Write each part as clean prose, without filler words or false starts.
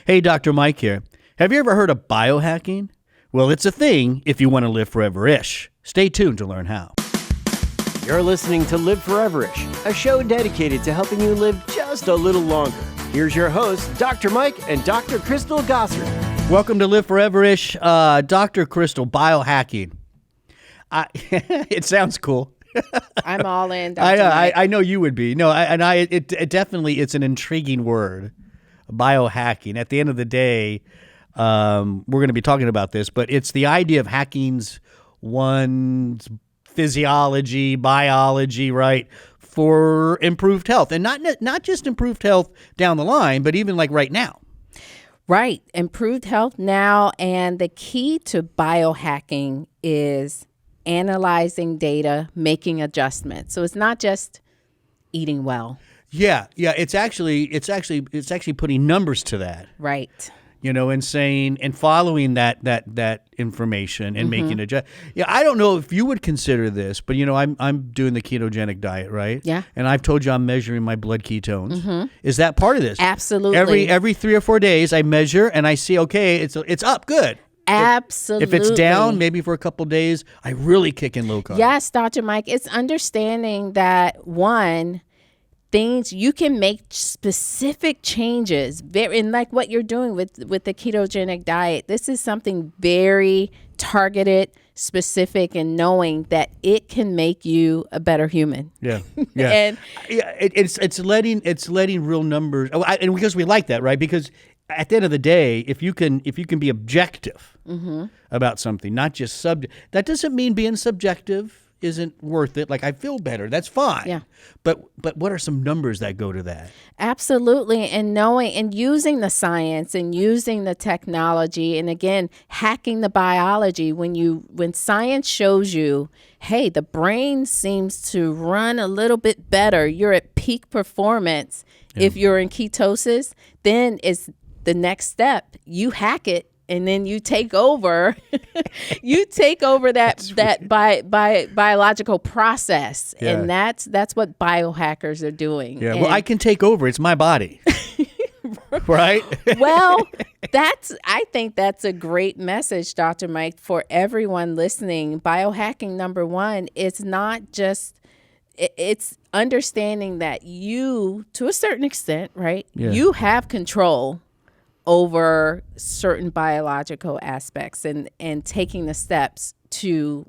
Hey, Dr. Mike here. Have you ever heard of biohacking? Well, it's a thing if you want to live forever-ish. Stay tuned to learn how. You're listening to Live Foreverish, a show dedicated to helping you live just a little longer. Here's your hosts, Dr. Mike and Dr. Crystal Gossard. Welcome to Live Foreverish. Dr. Crystal, biohacking. It sounds cool. I'm all in, Dr. Mike. I know you would be. No, it definitely, it's an intriguing word, biohacking. At the end of the day, we're going to be talking about this, but it's the idea of hacking's one's physiology, biology, right, for improved health. And not just improved health down the line, but even like right now. Right. Improved health now. And the key to biohacking is analyzing data, making adjustments. So it's not just eating well. Yeah. It's actually putting numbers to that. Right. You know, and saying and following that information and making adjustments. Yeah, I don't know if you would consider this, but you know, I'm doing the ketogenic diet, right? Yeah. And I've told you I'm measuring my blood ketones. Is that part of this? Absolutely. Every 3 or 4 days, I measure and I see, okay, it's up, good. Absolutely. If it's down, maybe for a couple of days, I really kick in low carb. Yes, Dr. Mike. It's understanding that things you can make specific changes, and like what you're doing with the ketogenic diet. This is something very targeted, specific, and knowing that it can make you a better human. Yeah. And it's letting real numbers, and because we like that, right? Because at the end of the day, if you can be objective about something, not just that doesn't mean being subjective isn't worth it. Like, I feel better. That's fine. Yeah. But what are some numbers that go to that? Absolutely. And knowing and using the science and using the technology, and again, hacking the biology. When science shows you, hey, the brain seems to run a little bit better, you're at peak performance. Yeah. If you're in ketosis, then it's the next step. You hack it. And then you take over, that biological process, and that's what biohackers are doing. Yeah, well, I can take over. It's my body, right? Well, I think that's a great message, Dr. Mike, for everyone listening. Biohacking, number one, it's not just. It's understanding that you, to a certain extent, right? Yeah. You have control over certain biological aspects and taking the steps to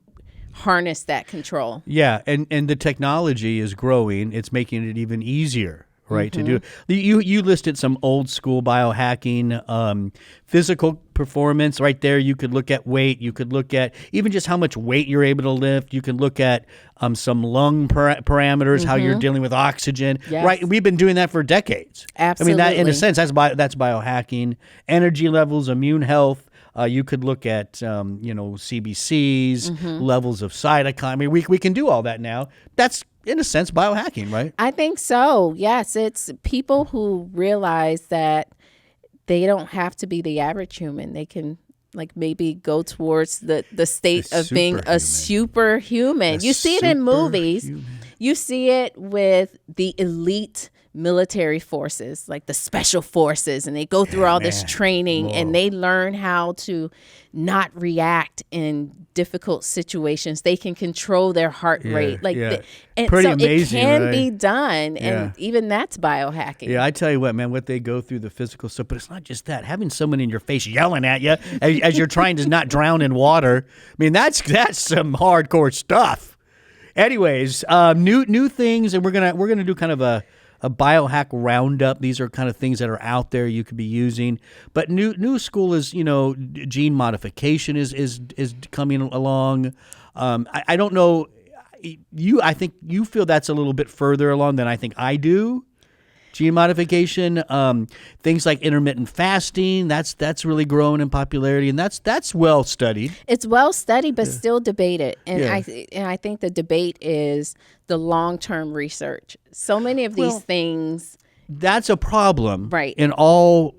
harness that control. Yeah, and the technology is growing. It's making it even easier, right, to do. You listed some old school biohacking, physical performance right there. You could look at weight. You could look at even just how much weight you're able to lift. You can look at some lung parameters, how you're dealing with oxygen. Yes. Right? We've been doing that for decades. Absolutely. I mean, that in a sense, that's biohacking. Energy levels, immune health. You could look at CBCs, levels of cytokine. I mean, we can do all that now. That's, in a sense, biohacking, right? I think so. Yes, it's people who realize that they don't have to be the average human. They can maybe go towards the state of being a superhuman. You see it in movies. You see it with the elite military forces, like the special forces, and they go through all this training and they learn how to not react in difficult situations. They can control their heart rate. And pretty so amazing, it can right? be done. And even that's biohacking. Yeah, I tell you what, man, what they go through, the physical stuff, but it's not just that. Having someone in your face yelling at you as you're trying to not drown in water, I mean, that's some hardcore stuff. Anyways, new things, and we're gonna do kind of a biohack roundup. These are kind of things that are out there you could be using. But new school is, gene modification is coming along. I don't know. I think you feel that's a little bit further along than I think I do. Gene modification, things like intermittent fasting, that's really growing in popularity, and that's well studied. It's well studied, but still debated. And I think the debate is the long-term research. So many of these things. That's a problem, right? In all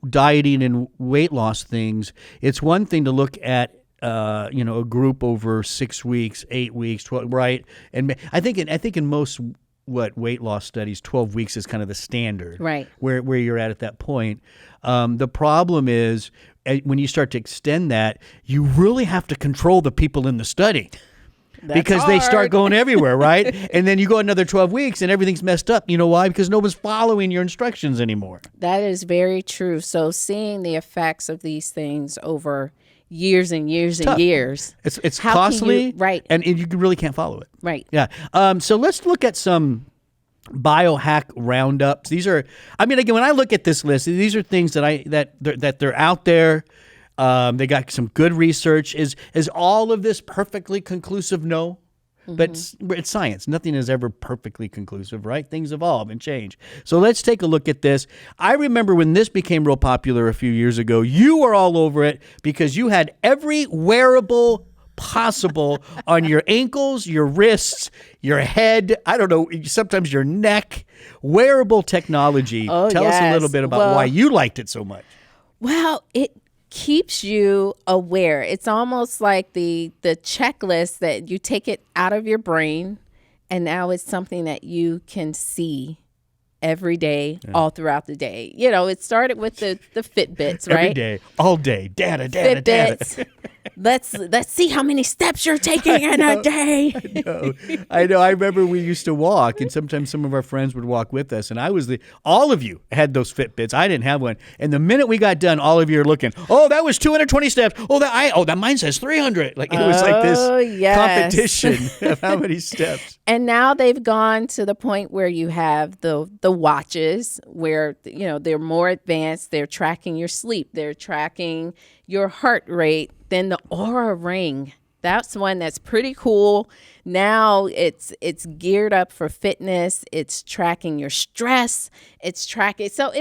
dieting and weight loss things. It's one thing to look at a group over 6 weeks, 8 weeks, 12, right? And I think in most weight loss studies, 12 weeks is kind of the standard, right? Where you're at that point. The problem is when you start to extend that, you really have to control the people in the study. Because they start going everywhere, right? And then you go another 12 weeks and everything's messed up. You know why? Because no one's following your instructions anymore. That is very true. So seeing the effects of these things over years and years and years. It's costly, right? And you really can't follow it. Right. Yeah. So let's look at some biohack roundups. These are, I mean, again, when I look at this list, these are things that they're out there. They got some good research. Is all of this perfectly conclusive? No. But it's science. Nothing is ever perfectly conclusive, right? Things evolve and change. So let's take a look at this. I remember when this became real popular a few years ago, you were all over it because you had every wearable possible on your ankles, your wrists, your head, I don't know, sometimes your neck, wearable technology. Tell us a little bit about why you liked it so much. Well, it keeps you aware. It's almost like the checklist that you take it out of your brain, and now it's something that you can see every day, all throughout the day. You know, it started with the Fitbits, right? Every day, all day, data. Fitbits. Let's see how many steps you're taking in a day. I know. I remember we used to walk, and sometimes some of our friends would walk with us, and all of you had those Fitbits. I didn't have one. And the minute we got done, all of you are looking, oh, that was 220 steps. That mine says 300. Like it was like this competition of how many steps. And now they've gone to the point where you have the watches where, you know, they're more advanced. They're tracking your sleep. They're tracking your heart rate. Then the Aura Ring. That's one that's pretty cool. Now it's geared up for fitness. It's tracking your stress. It's tracking. So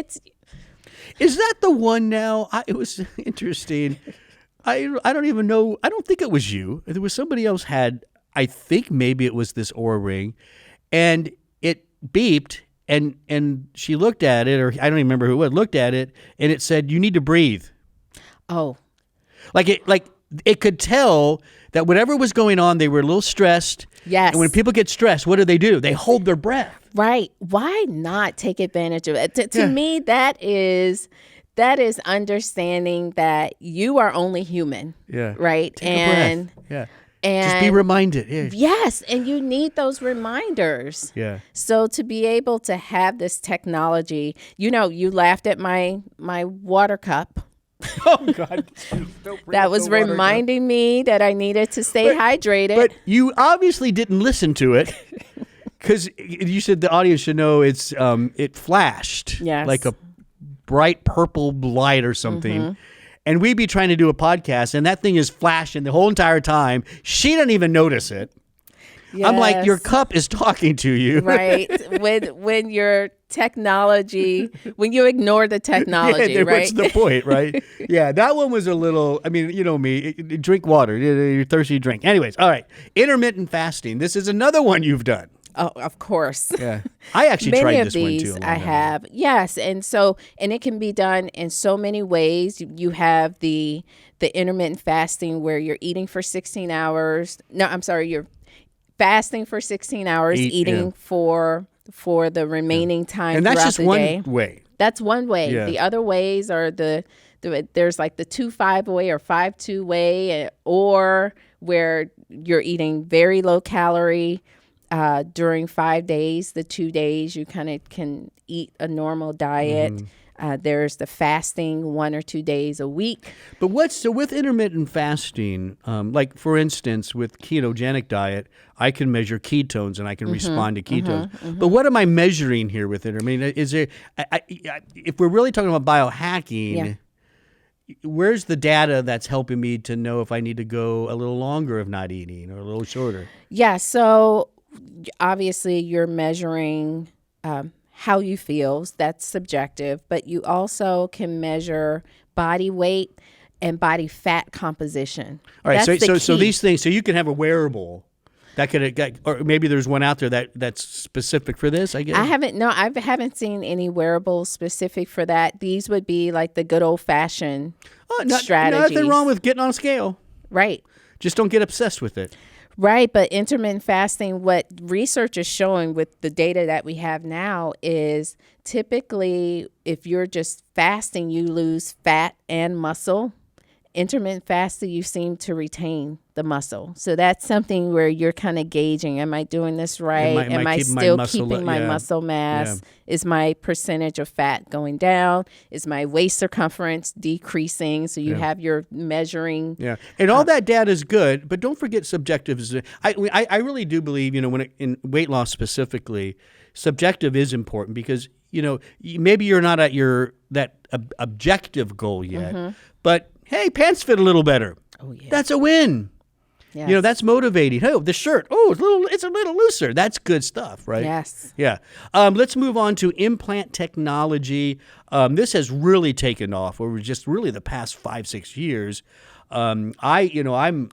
Is that the one now? It was interesting. I don't even know. I don't think it was you. There was somebody else had. I think maybe it was this Aura Ring, and it beeped, and she looked at it, or I don't even remember who it was, looked at it, and it said, "You need to breathe." Oh. Like it could tell that whatever was going on, they were a little stressed. Yes. And when people get stressed, what do? They hold their breath. Right. Why not take advantage of it? To me, that is understanding that you are only human. Yeah. Right. Take a breath. Yeah. And just be reminded. Yeah. Yes. And you need those reminders. Yeah. So to be able to have this technology, you know, you laughed at my water cup. Oh, God. That was reminding me that I needed to stay hydrated. But you obviously didn't listen to it because you said the audience should know it flashed like a bright purple light or something. And we'd be trying to do a podcast, and that thing is flashing the whole entire time. She doesn't even notice it. Yes. I'm like, your cup is talking to you. Right. When your technology, when you ignore the technology, right? What's the point, right? Yeah, that one was a little, I mean, you know me, drink water. You're thirsty, drink. Anyways, all right. Intermittent fasting. This is another one you've done. Oh, of course. Yeah. I actually tried this one too. Many of these I have. Yes. And it can be done in so many ways. You have the intermittent fasting where you're eating for 16 hours. No, I'm sorry. You're fasting for 16 hours, eating for the remaining time. And that's just one day. way. That's one way. Yeah. The other ways are there's like the 2-5 way or 5-2 way, or where you're eating very low calorie during 5 days. The 2 days you kind of can eat a normal diet. There's the fasting 1 or 2 days a week. But with intermittent fasting, like for instance, with ketogenic diet, I can measure ketones and I can respond to ketones. But what am I measuring here with it? I mean, is there, if we're really talking about biohacking, where's the data that's helping me to know if I need to go a little longer of not eating or a little shorter? Yeah. So obviously you're measuring how you feel. That's subjective, but you also can measure body weight and body fat composition. All right, so these things, so you can have a wearable that could, or maybe there's one out there that's specific for this, I guess. I haven't seen any wearables specific for that. These would be like the good old fashioned strategies. Nothing wrong with getting on a scale. Right. Just don't get obsessed with it. Right, but intermittent fasting, what research is showing with the data that we have now is typically if you're just fasting, you lose fat and muscle. Intermittent fasting, you seem to retain the muscle. So that's something where you're kind of gauging, am I doing this right? Am I still keeping my muscle mass? Yeah. Is my percentage of fat going down? Is my waist circumference decreasing? So you have your measuring. Yeah, and all that data is good, but don't forget subjective. I really do believe, in weight loss specifically, subjective is important because, maybe you're not at that objective goal yet, but hey, pants fit a little better. Oh, yeah. That's a win. Yes. That's motivating. Oh, the shirt. Oh, it's a little looser. That's good stuff, right? Yes. Yeah. Let's move on to implant technology. This has really taken off over just really the past 5-6 years. I'm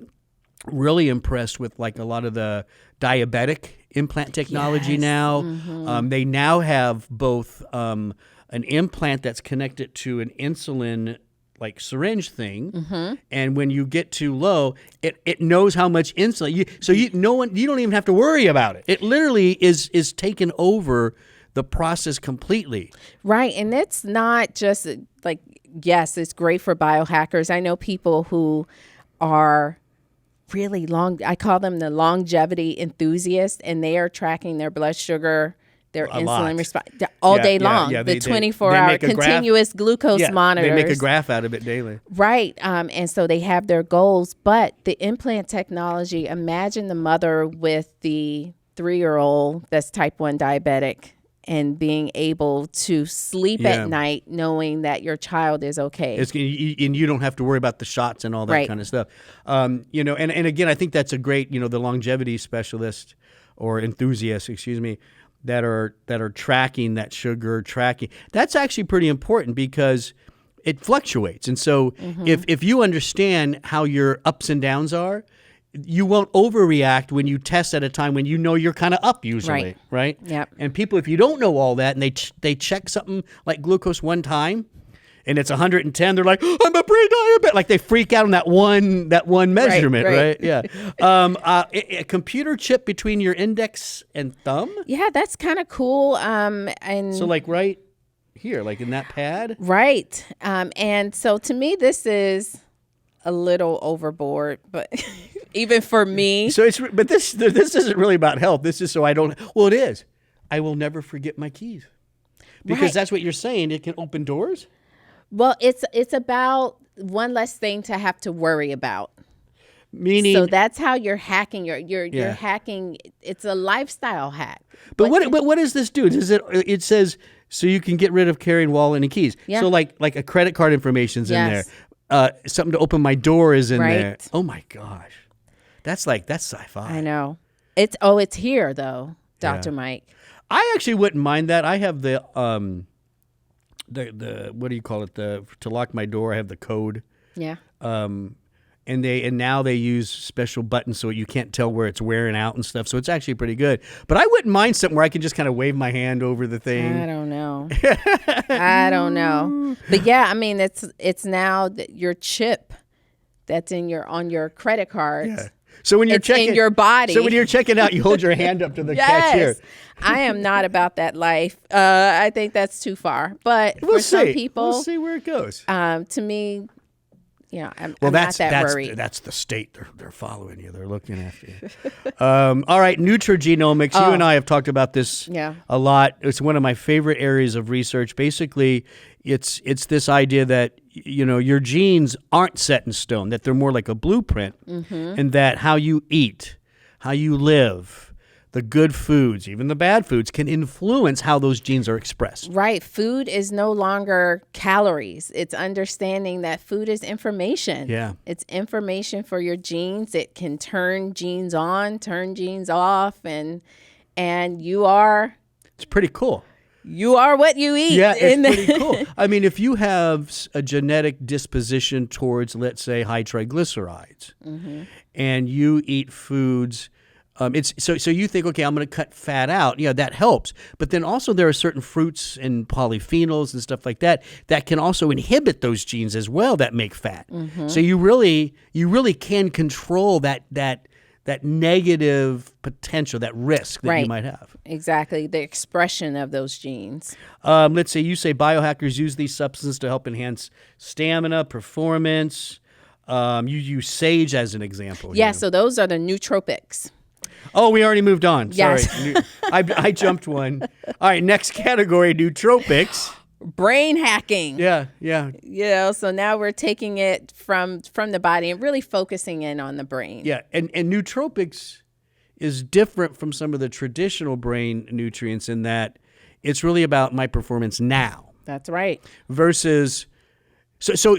really impressed with like a lot of the diabetic implant technology now. They now have both an implant that's connected to an insulin like syringe thing, and when you get too low, it knows how much insulin. You don't even have to worry about it. It literally is taken over the process completely. Right, and it's not just like, yes, it's great for biohackers. I know people who are really I call them the longevity enthusiasts, and they are tracking their blood sugar, their insulin response all day long. The 24-hour continuous glucose monitors. They make a graph out of it daily. Right. And so they have their goals. But the implant technology, imagine the mother with the 3-year-old that's type 1 diabetic and being able to sleep at night knowing that your child is okay. And you don't have to worry about the shots and all that kind of stuff. And again, I think that's a great, the longevity specialist or enthusiast, that are tracking that sugar, that's actually pretty important because it fluctuates. And so if you understand how your ups and downs are, you won't overreact when you test at a time when you're kind of up usually, right? Yep. And people, if you don't know all that and they check something like glucose one time, and it's 110, they're like, I'm a pre-diabetic. Like they freak out on that one measurement, right? Yeah. A computer chip between your index and thumb? Yeah, that's kind of cool. And so like right here, like in that pad? Right. And so to me, this is a little overboard, but even for me. So but this isn't really about health. This is so I don't, well, it is. I will never forget my keys. Because that's what you're saying. It can open doors? Well, it's about one less thing to have to worry about. Meaning, so that's how you're hacking. You're hacking. It's a lifestyle hack. But what does this do? It says so you can get rid of carrying wallet and keys. Yeah. So like a credit card information's in there. Something to open my door is in there. Oh my gosh, that's sci-fi. I know. It's here though, Dr. Mike. I actually wouldn't mind that. I have the what do you call it? To lock my door, I have the code. Yeah. And now they use special buttons so you can't tell where it's wearing out and stuff. So it's actually pretty good. But I wouldn't mind something where I can just kind of wave my hand over the thing. I don't know. I don't know. But yeah, I mean, it's now your chip that's on your credit card. Yeah. So when you're checking in your body. So when you're checking out, you hold your hand up to the cashier. I am not about that life. I think that's too far. But for some people, we'll see where it goes. To me, I'm not that worried. That's the state. They're following you. They're looking after you. All right, nutrigenomics. You and I have talked about this a lot. It's one of my favorite areas of research. Basically, it's this idea that your genes aren't set in stone, that they're more like a blueprint, and that how you eat, how you live, the good foods, even the bad foods, can influence how those genes are expressed. Right. Food is no longer calories. It's understanding that food is information. Yeah. It's information for your genes. It can turn genes on, turn genes off, and you are... It's pretty cool. You are what you eat. Yeah, it's pretty cool. I mean, if you have a genetic disposition towards, let's say, high triglycerides, and you eat foods... so you think, okay, I'm going to cut fat out. Yeah, that helps. But then also there are certain fruits and polyphenols and stuff like that can also inhibit those genes as well that make fat. So you really can control that negative potential, that risk that you Right. might have. Exactly. The expression of those genes. Let's say you say biohackers use these substances to help enhance stamina, performance. You use sage as an example. Yeah, here. so those are the nootropics. Oh, we already moved on. Yes. Sorry. I jumped one. All right, next category, nootropics. Brain hacking. Yeah. So now we're taking it from the body and really focusing in on the brain. Yeah, and nootropics is different from some of the traditional brain nutrients in that it's really about my performance now That's right. versus so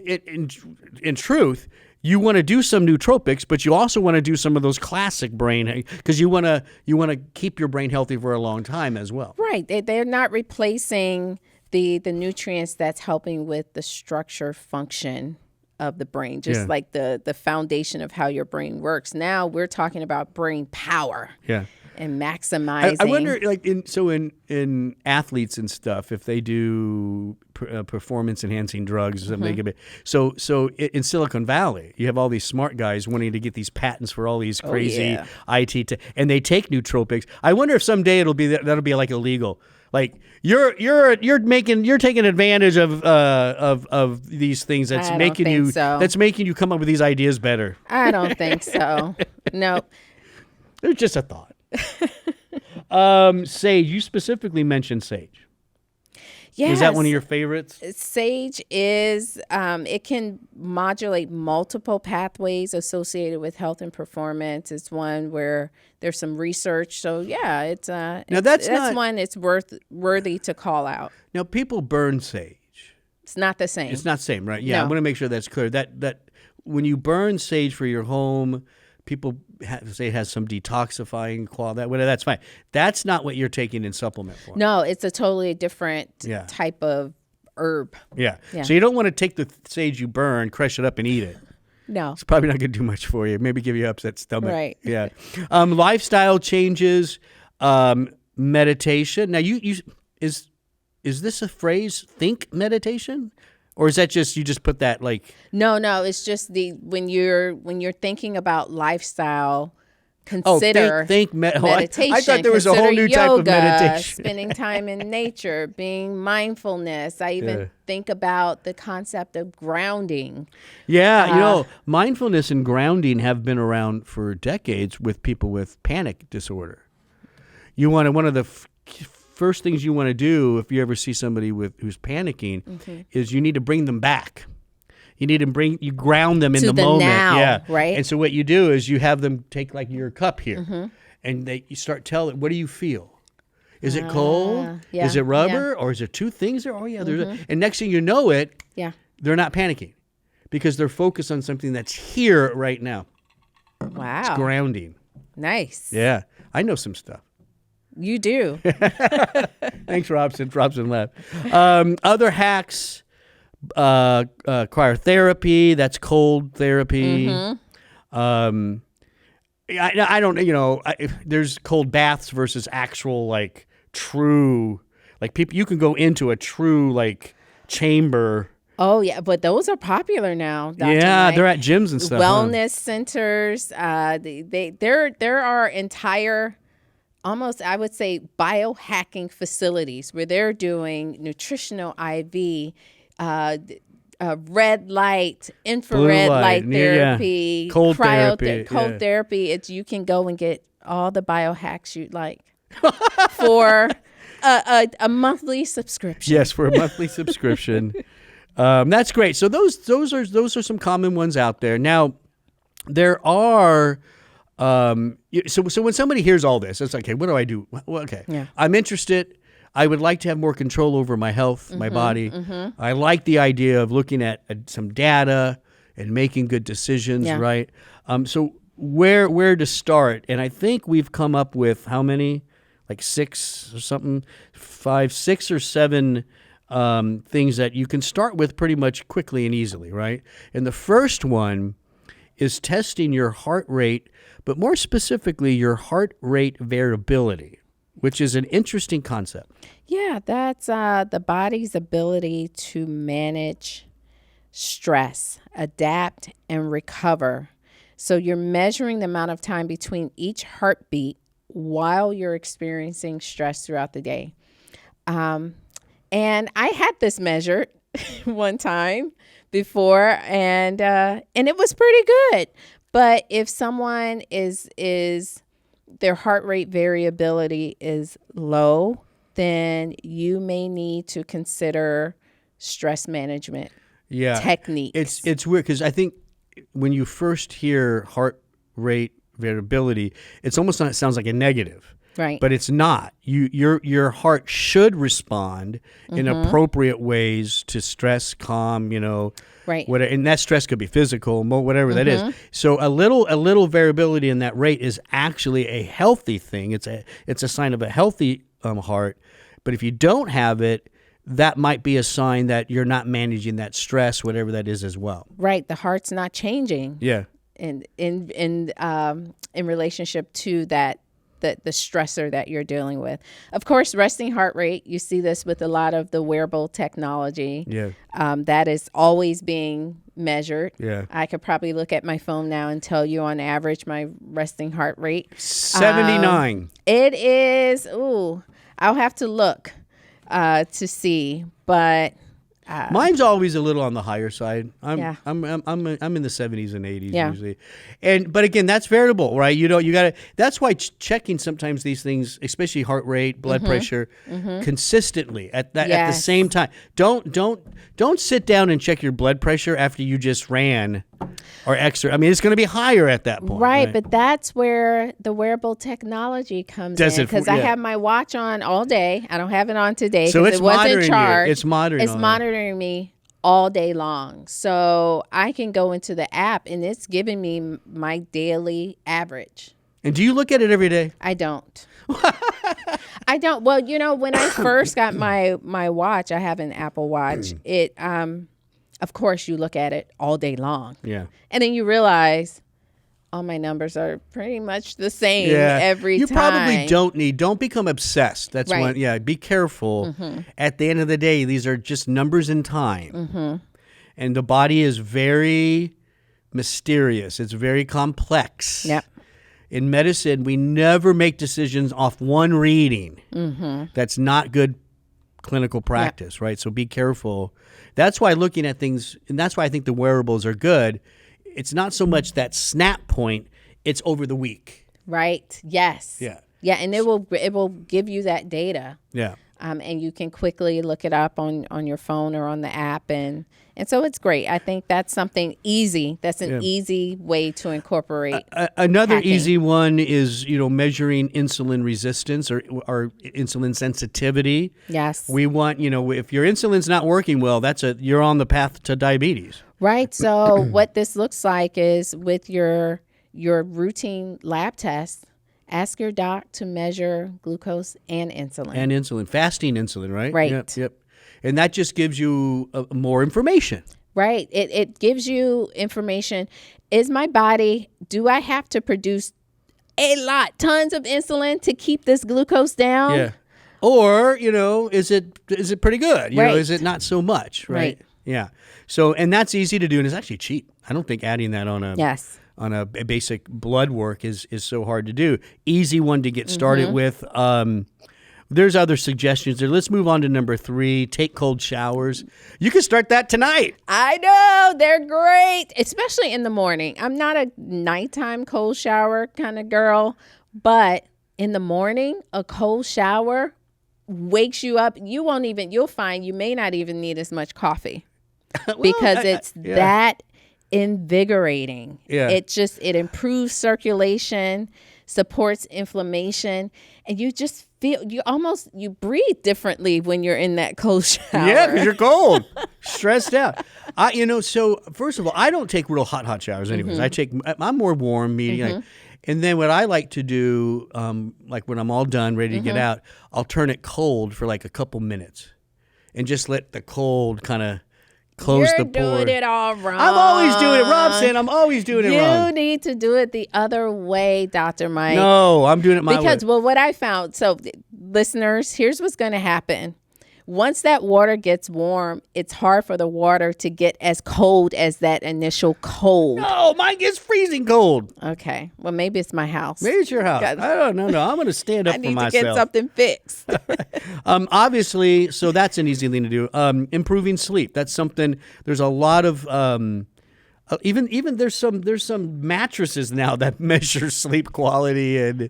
in truth, you want to do some nootropics, but you also want to do some of those classic brain because you want to keep your brain healthy for a long time as well. Right. They're not replacing the nutrients that's helping with the structure function of the brain, just like the foundation of how your brain works. Now we're talking about brain power. Yeah. And maximizing. I wonder, like, in athletes and stuff, if they do performance enhancing drugs, or something, they give it. So in Silicon Valley, you have all these smart guys wanting to get these patents for all these crazy IT, and they take nootropics. I wonder if someday that'll be like illegal. Like you're taking advantage of these things that's making you come up with these ideas better. I don't think so. No. It's just a thought. Sage, you specifically mentioned sage. Yes. Is that one of your favorites? Sage is, it can modulate multiple pathways associated with health and performance. It's one where there's some research. So yeah, that's one it's worthy to call out. Now people burn sage. It's not the same. It's not the same, right? Yeah, No. I want to make sure that's clear. That when you burn sage for your home, people say it has some detoxifying quality. That's fine. That's not what you're taking in supplement form. No, it's a totally different type of herb. Yeah. So you don't want to take the sage you burn, crush it up, and eat it. No. It's probably not going to do much for you. Maybe give you upset stomach. Right. Yeah. Lifestyle changes, meditation. Now, is this a phrase? Think meditation, or is that just you just put that like? No. It's just when you're thinking about lifestyle. Consider meditation. I thought there was a whole new type of meditation. Spending time in nature, being mindfulness. I even think about the concept of grounding. Yeah, mindfulness and grounding have been around for decades with people with panic disorder. One of the first things you want to do if you ever see somebody who's panicking is you need to bring them back. You ground them in the moment. Now, right? And so what you do is you have them take like your cup here, and you start telling, what do you feel? Is it cold? Yeah, is it rubber? Or is there two things there? Oh yeah, and next thing you know they're not panicking because they're focused on something that's here right now. Wow. It's grounding. Nice. Yeah. I know some stuff. You do. Thanks, Robson. Robson left. Other hacks. Cryotherapy, that's cold therapy. I don't, there's cold baths versus actual like true, like people, you can go into a true like chamber. Oh yeah, but those are popular now. Dr. Yeah, Mike. they're at gyms and stuff. Wellness centers. There are entire, almost I would say, biohacking facilities where they're doing nutritional IV. Red light, infrared light therapy, cold therapy. Cold therapy. It's you can go and get all the biohacks you'd like for a monthly subscription. Yes, for a monthly subscription. That's great. So those are some common ones out there. Now there are. So when somebody hears all this, it's like, okay, what do I do? Well, okay, I'm interested. I would like to have more control over my health, my body. I like the idea of looking at some data and making good decisions, right? So where to start? And I think we've come up with how many? Like 6 or something? 5, 6 or 7 things that you can start with pretty much quickly and easily, right? And the first one is testing your heart rate, but more specifically, your heart rate variability, which is an interesting concept. Yeah, that's the body's ability to manage stress, adapt, and recover So you're measuring the amount of time between each heartbeat while you're experiencing stress throughout the day. And I had this measured one time before, and it was pretty good. But if someone is their heart rate variability is low, then you may need to consider stress management techniques. It's weird because I think when you first hear heart rate variability, it's almost not, it sounds like a negative. Right. But it's not. Your heart should respond in appropriate ways to stress, calm, right. Whatever, and that stress could be physical, whatever that is. So a little variability in that rate is actually a healthy thing. It's a sign of a healthy heart. But if you don't have it, that might be a sign that you're not managing that stress, whatever that is, as well. Right. The heart's not changing. Yeah. In relationship to that. The stressor that you're dealing with. Of course, resting heart rate, you see this with a lot of the wearable technology. Yeah. That is always being measured. Yeah. I could probably look at my phone now and tell you on average my resting heart rate. 79. It is, I'll have to look to see, but mine's always a little on the higher side. I'm Yeah. I'm in the 70s and 80s Yeah. usually. But again, that's variable, right? You got to, that's why checking sometimes these things, especially heart rate, blood pressure, consistently at the Yes. same time. Don't sit down and check your blood pressure after you just ran or extra. I mean, it's going to be higher at that point. Right, but that's where the wearable technology comes in, because I have my watch on all day. I don't have it on today So because it's it wasn't monitoring you. charged. It's monitoring. It's monitoring me all day long. So I can go into the app and it's giving me my daily average. And do you look at it every day? I don't. I don't. Well, when I first got my watch, I have an Apple Watch. It of course, you look at it all day long. Yeah. And then you realize all my numbers are pretty much the same every time. You probably don't become obsessed. That's Right. one. Yeah, be careful. At the end of the day, these are just numbers in time. And the body is very mysterious. It's very complex. Yep. In medicine, we never make decisions off one reading. That's not good clinical practice, right? So be careful. That's why looking at things, and that's why I think the wearables are good. It's not so much that snap point, it's over the week. Right. Yes. Yeah. Yeah, and it will give you that data. Yeah. And you can quickly look it up on your phone or on the app, and so it's great. I think that's something easy. That's an easy way to incorporate. Another hacking. easy one is measuring insulin resistance or insulin sensitivity. Yes. We want if your insulin's not working well, you're on the path to diabetes. Right. So what this looks like is with your routine lab test, ask your doc to measure glucose and insulin. And insulin, fasting insulin, right? Right. Yep. And that just gives you more information. Right. It gives you information. Is my body, do I have to produce tons of insulin to keep this glucose down? Yeah. Or, is it pretty good? Right. Is it not so much, right? Right. Yeah. So, and that's easy to do, and it's actually cheap. I don't think adding that on a basic blood work is so hard to do. Easy one to get started with. There's other suggestions there. Let's move on to number 3. Take cold showers. You can start that tonight. I know. They're great, especially in the morning. I'm not a nighttime cold shower kind of girl, but in the morning, a cold shower wakes you up. You'll find you may not even need as much coffee because it's that invigorating. Yeah. It improves circulation, supports inflammation, and you just feel you breathe differently when you're in that cold shower. Yeah, because you're cold, stressed out. So first of all, I don't take real hot showers anyways. I'm more warm, medium. And then what I like to do, like when I'm all done, ready to get out, I'll turn it cold for like a couple minutes and just let the cold kind of close the pore. You're doing it all wrong. I'm always doing it. Robson, I'm always doing it wrong. You need to do it the other way, Dr. Mike. No, I'm doing it my way. Because, what I found, so listeners, here's what's going to happen. once that water gets warm, it's hard for the water to get as cold as that initial cold. No, mine gets freezing cold. Okay. Well, maybe it's my house. Maybe it's your house. I don't know. No, I'm going to stand up I for need myself. to get something fixed. Obviously, so that's an easy thing to do. Improving sleep. That's something. There's a lot of even there's some mattresses now that measure sleep quality and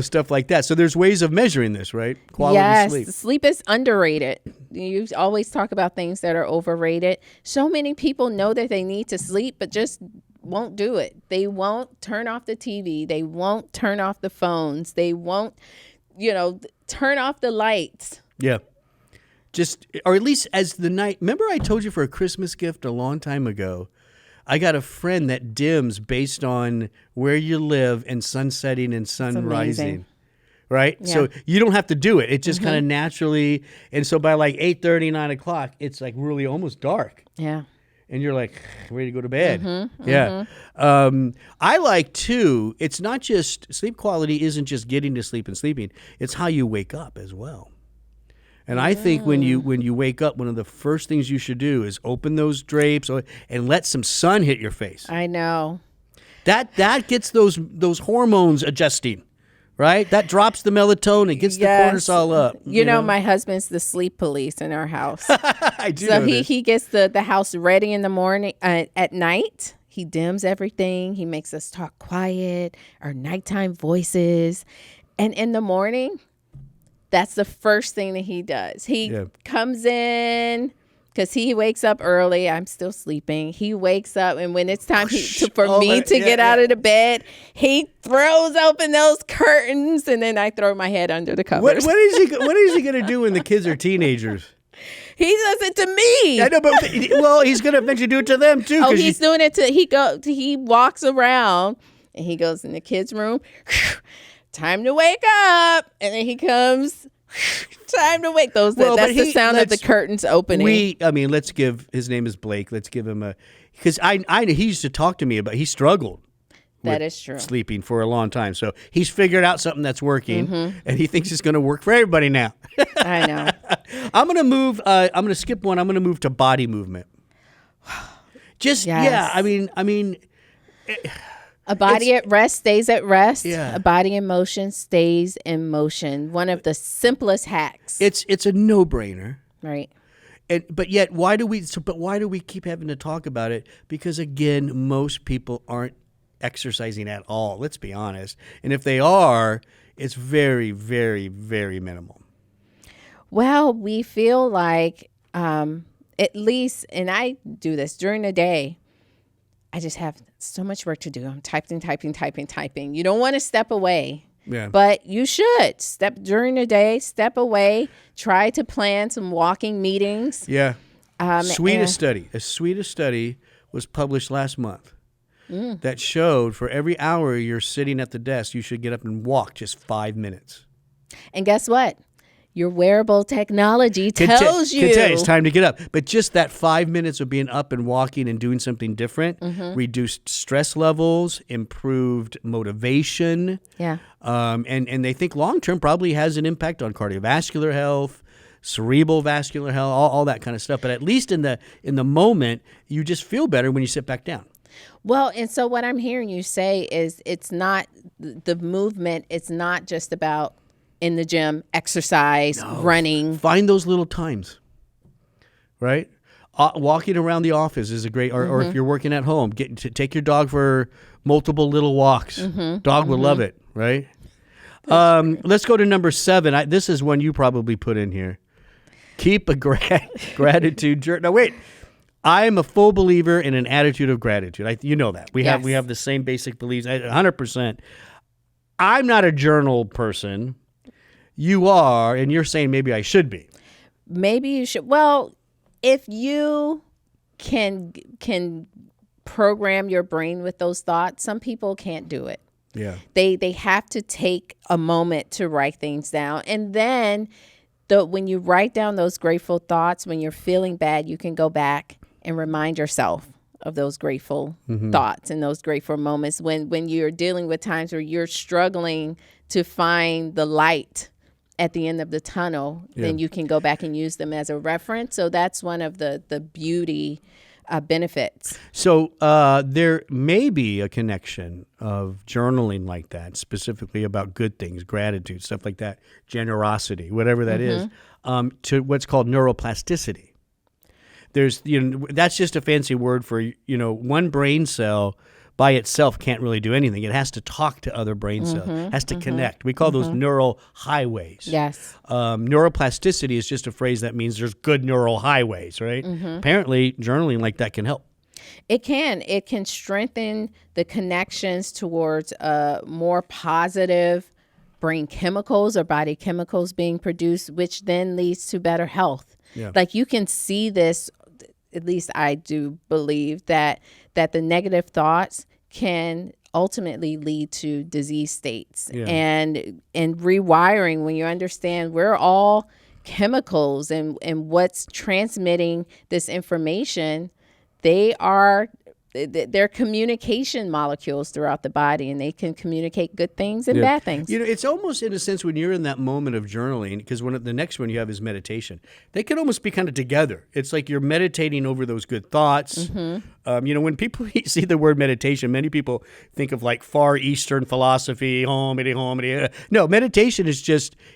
stuff like that. So there's ways of measuring this, right? Quality sleep. Yes, sleep is underrated. You always talk about things that are overrated. So many people know that they need to sleep, but just won't do it. They won't turn off the TV. They won't turn off the phones. They won't, turn off the lights. Yeah. Or at least as the night. Remember I told you for a Christmas gift a long time ago, I got a friend that dims based on where you live and sun setting and sun rising. Right? Yeah. So you don't have to do it. It just kind of naturally. And so by like 8:30, 9 o'clock, it's like really almost dark. Yeah. And you're like ready to go to bed. Yeah. I like too, it's not just sleep quality isn't just getting to sleep and sleeping. It's how you wake up as well. And I think when you wake up, one of the first things you should do is open those drapes and let some sun hit your face. I know. That gets those hormones adjusting, right? That drops the melatonin, gets the cortisol up. You know, my husband's the sleep police in our house. I do. So he gets the house ready in the morning. At night, he dims everything. He makes us talk quiet, our nighttime voices, and in the morning, that's the first thing that he does. He comes in because he wakes up early. I'm still sleeping. He wakes up, and when it's time for me to get out of the bed, he throws open those curtains, and then I throw my head under the covers. What is he going to do when the kids are teenagers? He does it to me. I know, but he's going to eventually do it to them too. Oh, he's doing it to he walks around and he goes in the kids' room. Time to wake up, and then he comes. Time to wake. That's the sound of the curtains opening. Let's give his name is Blake. Let's give him because I he used to talk to me about he struggled. That is true. Sleeping for a long time, so he's figured out something that's working, and he thinks it's going to work for everybody now. I know. I'm going to move. I'm going to skip one. I'm going to move to body movement. A body at rest stays at rest. Yeah. A body in motion stays in motion. One of the simplest hacks. It's a no-brainer. Right. But yet, why do we keep having to talk about it? Because again, most people aren't exercising at all. Let's be honest. And if they are, it's very, very, very minimal. Well, we feel like at least, and I do this during the day, I just have so much work to do. I'm typing. You don't want to step away. Yeah. But you should step during the day, step away, try to plan some walking meetings. Yeah. Swedish study was published last month that showed for every hour you're sitting at the desk, you should get up and walk just 5 minutes. And guess what? Your wearable technology tells you it's time to get up. But just that 5 minutes of being up and walking and doing something different reduced stress levels, improved motivation. Yeah. And they think long-term probably has an impact on cardiovascular health, cerebral vascular health, all that kind of stuff. But at least in the moment, you just feel better when you sit back down. Well, and so what I'm hearing you say is it's not the movement. It's not just about in the gym, exercise, running. Find those little times, right? Walking around the office is a great, or if you're working at home, take your dog for multiple little walks. Dog will love it, right? Let's go to number 7. This is one you probably put in here. Keep a gratitude journal. Now, wait. I am a full believer in an attitude of gratitude. You know that. We have the same basic beliefs, 100%. I'm not a journal person. You are, and you're saying maybe I should be. Maybe you should. Well, if you can program your brain with those thoughts, some people can't do it. Yeah. They have to take a moment to write things down. And then when you write down those grateful thoughts, when you're feeling bad, you can go back and remind yourself of those grateful thoughts and those grateful moments when you're dealing with times where you're struggling to find the light at the end of the tunnel, then you can go back and use them as a reference. So that's one of the beauty benefits. So there may be a connection of journaling like that, specifically about good things, gratitude, stuff like that, generosity, whatever that is, to what's called neuroplasticity. There's, that's just a fancy word for, one brain cell by itself can't really do anything. It has to talk to other brain cells, has to connect. We call those neural highways. Yes. Neuroplasticity is just a phrase that means there's good neural highways, right? Apparently, journaling like that can help. It can. It can strengthen the connections towards more positive brain chemicals or body chemicals being produced, which then leads to better health. Yeah. Like you can see this, at least I do believe that the negative thoughts can ultimately lead to disease states. And rewiring, when you understand we're all chemicals and what's transmitting this information, they're communication molecules throughout the body, and they can communicate good things and bad things. It's almost in a sense when you're in that moment of journaling, because the next one you have is meditation. They can almost be kind of together. It's like you're meditating over those good thoughts. When people see the word meditation, many people think of like Far Eastern philosophy, homity. No, meditation is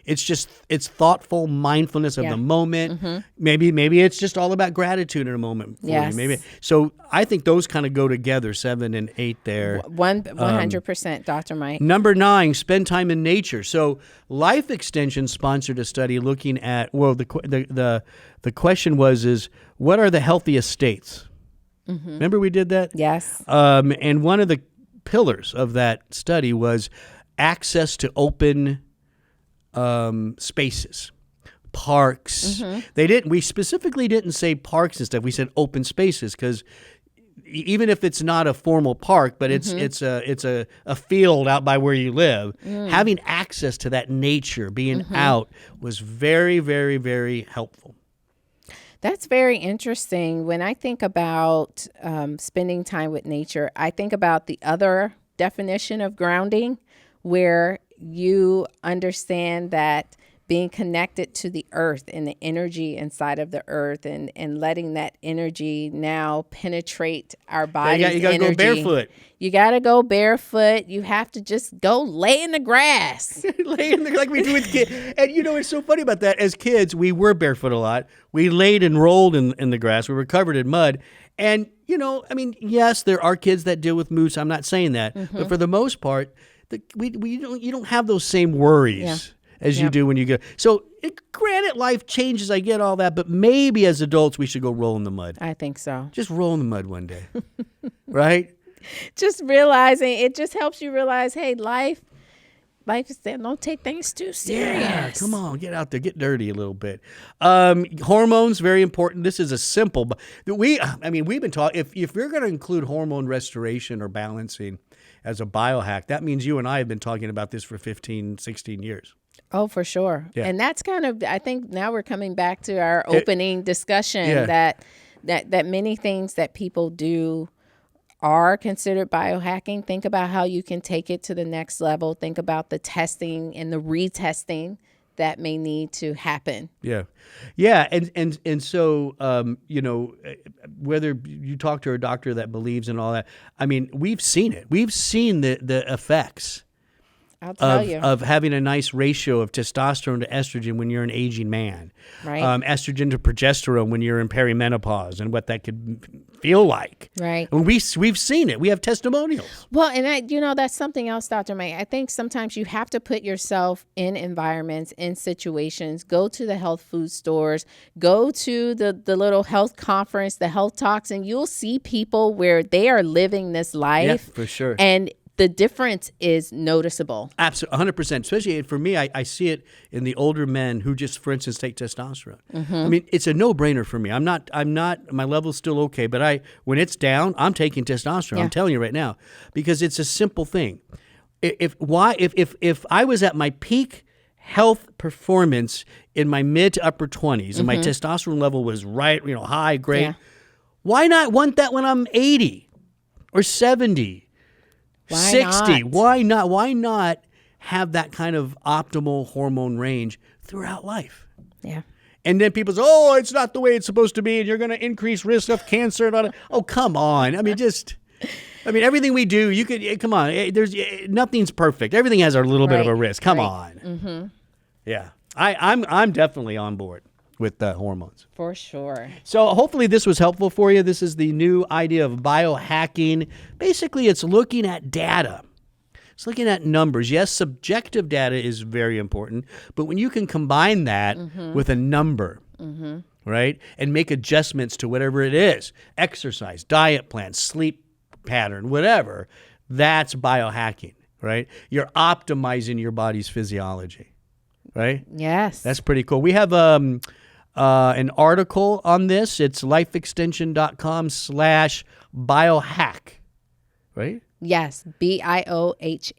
it's thoughtful mindfulness of the moment. Maybe it's just all about gratitude in a moment for you. Maybe so. I think those kind of go together, 7 and 8 there. 100%, Dr. Mike. Number 9, spend time in nature. So Life Extension sponsored a study looking at, the question is what are the healthiest states? Remember we did that? Yes. And one of the pillars of that study was access to open spaces. Parks. We specifically didn't say parks and stuff. We said open spaces because even if it's not a formal park, but it's a field out by where you live, having access to that nature, being out was very, very, very helpful. That's very interesting. When I think about spending time with nature, I think about the other definition of grounding, where you understand that being connected to the earth and the energy inside of the earth and letting that energy now penetrate our body's you gotta energy. go barefoot. You got to go barefoot. You have to just go lay in the grass. Like we do with kids. And it's so funny about that. As kids, we were barefoot a lot. We laid and rolled in the grass. We were covered in mud. And, yes, there are kids that deal with moose. I'm not saying that. But for the most part, you don't have those same worries as you do when you go. So, granted, life changes. I get all that. But maybe as adults, we should go roll in the mud. I think so. Just roll in the mud one day. Right? Just realizing, it just helps you realize, hey, life is there. Don't take things too serious. Yeah, come on, get out there, get dirty a little bit. Hormones, very important. This is a simple, but we've been talking, if you're going to include hormone restoration or balancing as a biohack, that means you and I have been talking about this for 15, 16 years. Oh, for sure. Yeah. And that's kind of, I think now we're coming back to our opening discussion that many things that people do are considered biohacking. Think about how you can take it to the next level. Think about the testing and the retesting that may need to happen. Yeah. And so, whether you talk to a doctor that believes in all that, we've seen it. We've seen the effects I'll tell you. Of having a nice ratio of testosterone to estrogen when you're an aging man. Right. Estrogen to progesterone when you're in perimenopause and what that could feel like. Right. And we've seen it. We have testimonials. Well, and that's something else, Dr. Mike. I think sometimes you have to put yourself in environments, in situations, go to the health food stores, go to the little health conference, the health talks, and you'll see people where they are living this life. Yeah, for sure. And the difference is noticeable. Absolutely, 100%. Especially for me, I see it in the older men who just, for instance, take testosterone. It's a no-brainer for me. I'm not. My level's still okay, but when it's down, I'm taking testosterone. Yeah. I'm telling you right now, because it's a simple thing. If I was at my peak health performance in my mid to upper 20s and my testosterone level was right, high, great, why not want that when I'm 80 or 70? Why 60. not? Why not have that kind of optimal hormone range throughout life. Yeah. And then people say, oh, it's not the way it's supposed to be, and you're going to increase risk of cancer. And all that. Oh, come on. I mean, everything we do, come on. Nothing's perfect. Everything has a little bit of a risk. Come on. Mm-hmm. Yeah. I'm definitely on board with the hormones. For sure. So hopefully this was helpful for you. This is the new idea of biohacking. Basically, it's looking at data. It's looking at numbers. Yes, subjective data is very important, but when you can combine that with a number, right, and make adjustments to whatever it is, exercise, diet plan, sleep pattern, whatever, that's biohacking, right? You're optimizing your body's physiology, right? Yes. That's pretty cool. We have an article on this. It's lifeextension.com/biohack, right? Yes, BIOHACK,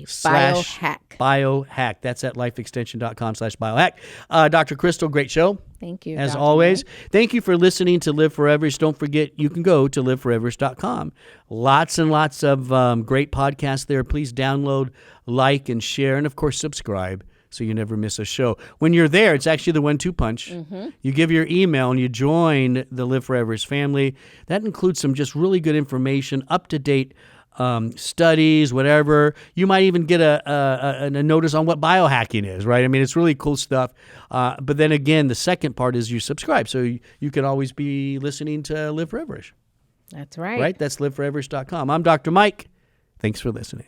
/biohack. Biohack. That's at lifeextension.com/biohack. Dr. Crystal, great show. Thank you. As Dr. always. Mike. Thank you for listening to Live Foreverish. Don't forget, you can go to liveforeverish.com. Lots and lots of great podcasts there. Please download, like, and share, and of course, subscribe, so you never miss a show. When you're there, it's actually the 1-2 punch. You give your email and you join the Live Foreverish family. That includes some just really good information, up-to-date studies, whatever. You might even get a notice on what biohacking is, right? I mean, it's really cool stuff. But then again, the second part is you subscribe. So you can always be listening to Live Foreverish. That's right. Right? That's liveforeverish.com. I'm Dr. Mike. Thanks for listening.